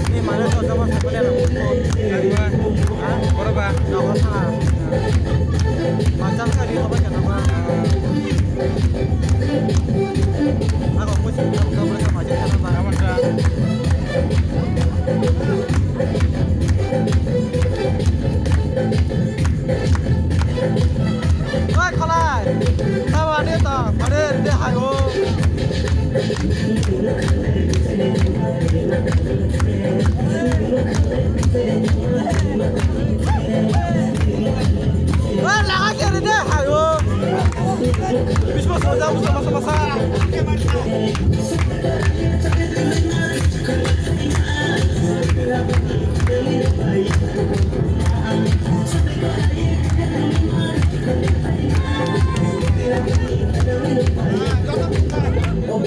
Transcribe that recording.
Ini mana tuh sama sebenarnya? Berapa? Nomor salah. Macam kali apa kan apa? Aku mesti bilang kau boleh sama aja kan apa? Wah, kalau tahu ada tak? Ada dia hayo. Wah, lagi ada dia hayo. Bisma sama-sama. Oh,